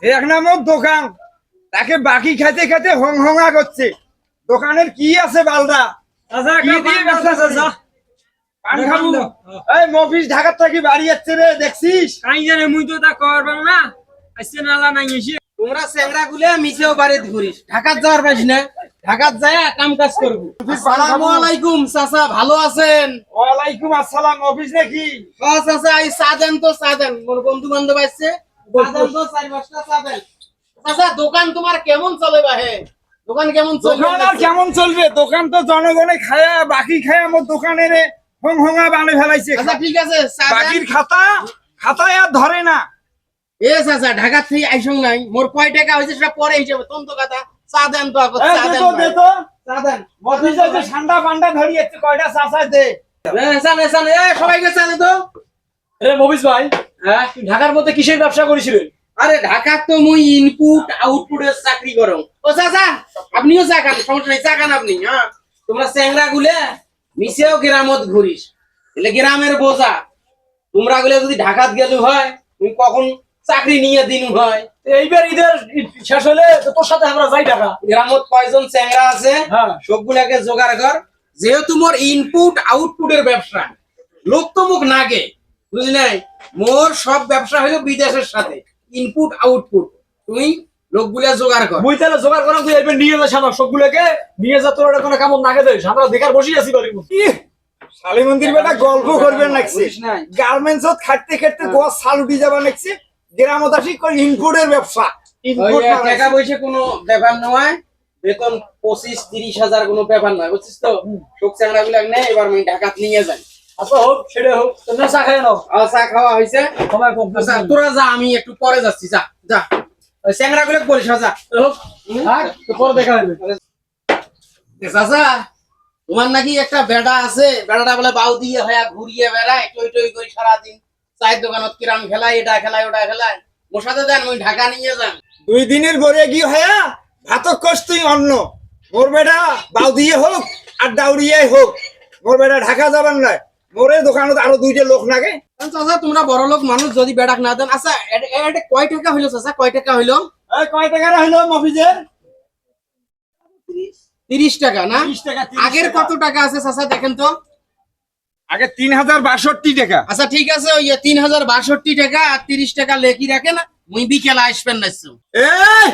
এক নম্বর দোকান, তাকে বাকি খেতে খেতে হংহঙা করছে। দোকানের কি আছে বালদা? কি দিয়ে ব্যবসা চলছে? পান খাবো। এই মফিস ঢাকার থেকে বাড়ি যাচ্ছে রে, দেখছিস? কাই জানে মুই তো তা করবাম না। আইছে নালা নাই এসে তোমরা চেংরা গুলা মিছেও বাড়িতে ঘুরিস, ঢাকাত যাওয়ার পারিস না। ঢাকাত যায় কাম কাজ করবো। আসসালামু আলাইকুম চাচা, ভালো আছেন? ওয়ালাইকুম আসসালাম। অফিস নাকি? হ্যাঁ চাচা, এই চা দেন তো, চা দেন। মোর বন্ধু বান্ধব আসছে, চা দেন তো, 4-5টা চা দেন। চাচা দোকান তোমার কেমন চলে বাহে? দোকান কেমন চলবে? দোকান আর কেমন চলবে? দোকান তো জনগণে খায়া বাকি খায় আমার দোকানের হংহঙা বানে ফেলাইছে। আচ্ছা ঠিক আছে, চা দেন। বাকির খাতায় আর ধরে না। এ চাচা ঢাকা থেকে আইসং নাই, মোর কয় টাকা হয়েছে সেটা পরে হিসেবে তন্ত কথা। চা দেন তো, আগত চা দেন ভাই। দে তো। চা দেন। অফিসে যে ঠান্ডা পান্ডা ধরিয়েছে, কয়টা চাচা দে। সবাইকে চা দে তো। রে মবিস ভাই, হ্যাঁ তুই ঢাকার মধ্যে কিসের ব্যবসা করেছিলেন? আরে ঢাকার তো মুই ইনপুট আউটপুটের চাকরি করং। ও চাচা আপনিও চা খান, সমস্যা নাই, চা খান আপনি। হ্যাঁ তোমরা চ্যাংরা গুলে মিশেও গ্রামত ঘুরিস, এলে গ্রামের বোঝা। তোমরা গুলে যদি ঢাকাত গেলু হয়, তুমি কখন চাকরি নিয়ে দিনু হয়। এইবার ঈদের শেষ হলে তো তোর সাথে আমরা যাই ঢাকা। গ্রামত কয়জন চ্যাংরা আছে হ্যাঁ। সবগুলাকে জোগাড় কর। যেহেতু মোর ইনপুট আউটপুটের ব্যবসা, লোক তো মুখ নাগে, বুঝলি নাই? মোর সব ব্যবসা হলো বিদেশের সাথে, ইনপুট আউটপুট। তুই লোকগুলা জোগাড় কর। মুই তাহলে জোগাড় করা, তুই এইবার নিয়ে যাস আমার সবগুলোকে, নিয়ে যা, তোর ওটা কোনো কেমন নাগে দেয়, আমরা দেখার বসে আছি বাড়ির মধ্যে। শালি মন্দির বেটা গল্প করবেন লাগছে। গার্মেন্টসত খাটতে খাটতে গোয়া সাল উঠি যাবা লাগছে। গ্রামত আসি কই ইনপুটের ব্যবসা। ইনপুট টাকা পয়সা কোনো ব্যাপার নয়, বেতন 25-30 হাজার কোনো ব্যাপার নয়, বুঝছিস তো? শোক চ্যাংরা গুলা নে, এবার আমি ঢাকাত নিয়ে যাই। আচ্ছা হোক, সেটা হোক, তোমরা চা খাই নাও। চা খাওয়া হয়েছে, সময় কম। আচ্ছা তোরা যা, আমি একটু পরে যাচ্ছি। যা যা, ওই চ্যাংরা গুলো বলিস। যা হোক, থাক, তো পরে দেখা যাবে। চাচা তোমার নাকি একটা বেড়া আছে, বেড়াটা বলে বাউ দিয়ে হয়ে ঘুরিয়ে বেড়ায়, টই টই করে সারাদিন চায়ের দোকানত কিরাম খেলায়, এটা খেলায় ওটা খেলায়। মোর সাথে দেন, ওই ঢাকা নিয়ে যান। 2 দিনের গড়ে কি হয়া ভাতক কষ তুই অন্য। মোর বেটা বাউ দিয়ে হোক আর দাউড়িয়াই হোক, মোর বেটা ঢাকা যাবার নয়। মোরে দোকানত আরো 2টা লোক নাগে। চাচা তোমরা বড় লোক মানুষ, যদি বেড়াক না দেন। আচ্ছা এটা কয় টাকা হইলো চাচা, কয় টাকা হইলো? এই কয় টাকা হইলো মফিজের? 30 টাকা না? 30 টাকা। আগের কত টাকা আছে চাচা দেখেন তো। আগে 3062 টাকা। আচ্ছা ঠিক আছে, ওই 3062 টাকা আর 30 টাকা লেখি রাখেন, মুই বিকেলে আসবেন না। এই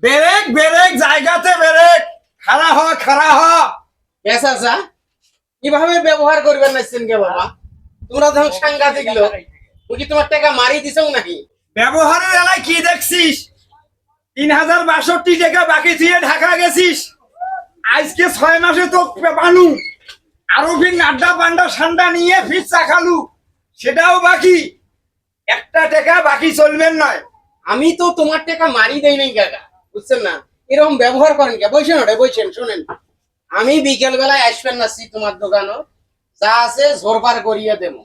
ব্রেক ব্রেক, জায়গাতে ব্রেক। খাড়া হ। চাচা কিভাবে ব্যবহার করবেন নাইছেন কে বাবা? তোমরা যখন সাংঘাতিক লোক, মুই কি তোমার টাকা মারি দিছং নাকি? ব্যবহারের এলাকায় কি দেখছিস? 3062 টাকা বাকি দিয়ে ঢাকা গেছিস। আজকে 6 মাসে তো বানু আরো ফির নাড্ডা পান্ডা ঠান্ডা নিয়ে ফির চা খালু, সেটাও বাকি। একটা টাকা বাকি চলবেন নয়। আমি তো তোমার টাকা মারি দেই নাই কাকা, বুঝছেন না? এরকম ব্যবহার করেন কে? বসেন ওটা, বসেন, শুনেন। আমি বিকেল বেলায় আসবেন না তোমার দোকানও, যা আছে ঝোরপার করিয়ে দেব,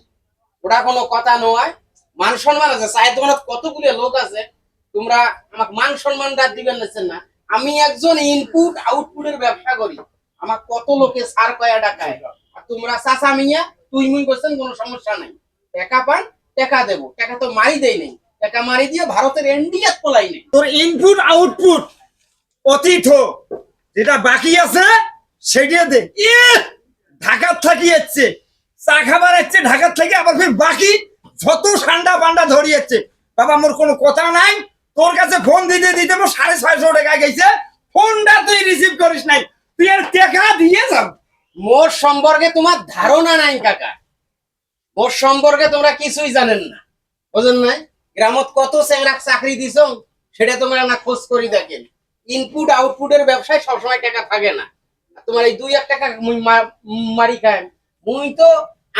ওটা কোনো কথা নয়। মান সম্মান আছে, চায়ের দোকানত কতগুলো লোক আছে, তোমরা আমাকে মান সম্মানটা দিবেন না? আমি একজন ইনপুট আউটপুটের ব্যবসা করি, আমার কত লোকে সার কয়া টাকায়। আর তোমরা চাচা মিয়া তুই মুই করছেন, কোনো সমস্যা নাই। টাকা পান, টাকা দেবো, টাকা তো মারি দেই নাই। টাকা মারি দিয়ে ভারতের ইন্ডিয়াত পলাই নেই। তোর ইনপুট আউটপুট অতীত যেটা বাকি আছে সেটা দে। ঢাকার থাকি যাচ্ছে চা খাবার যাচ্ছে, ঢাকার থেকে আবার ফির বাকি যত ঠান্ডা পান্ডা ধরিয়েছে। বাবা মোর কোনো কথা নাই, তোর কাছে ফোন দিতে দিতে মোর 650 টাকা গেছে। ফোনটা তুই রিসিভ করিস নাই, তুই আর টাকা দিয়ে যাও। মোর সম্পর্কে তোমার ধারণা নাই কাকা, মোর সম্পর্কে তোমরা কিছুই জানেন না, বুঝেন নাই? গ্রামত কত চ্যাংরা চাকরি দিছ সেটা তোমরা না খোঁজ করি দেখেন। ইনপুট আউটপুটের ব্যবসায় সবসময় টাকা থাকে না। আর তোমার এই 2-1 টাকা মুই মারি খায়। মুই তো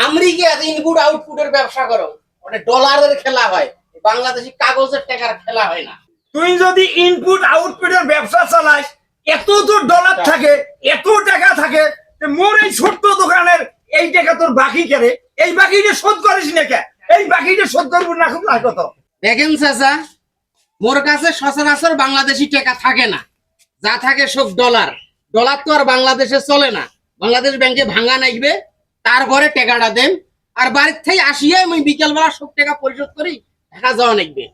আমেরিকা ইনপুট আউটপুটের ব্যবসা করো, ওটা ডলারের খেলা হয়, বাংলাদেশি কাগজের টাকার খেলা হয় না। তুই যদি ইনপুট আউটপুটের ব্যবসা চালাস, এত তোর ডলার থাকে, এত টাকা থাকে, মোর এই ছোট্ট দোকানের এই টাকা তোর বাকি কেড়ে, এই বাকিটা শোধ করিস না কে? এই বাকিটা শোধ করবো না, খুব না কত। দেখেন চাচা, মোর কাছে সচরাচর বাংলাদেশি টাকা থাকে না, যা থাকে সব ডলার। ডলার তো আর বাংলাদেশে চলে না, বাংলাদেশ ব্যাংকে ভাঙা নাইবে, তারপরে টাকাটা দেন। আর বাড়ির থেকে আসিয়াই আমি বিকেল বেলা সব টাকা পরিশোধ করি, ঢাকা যাওয়া নাইবে।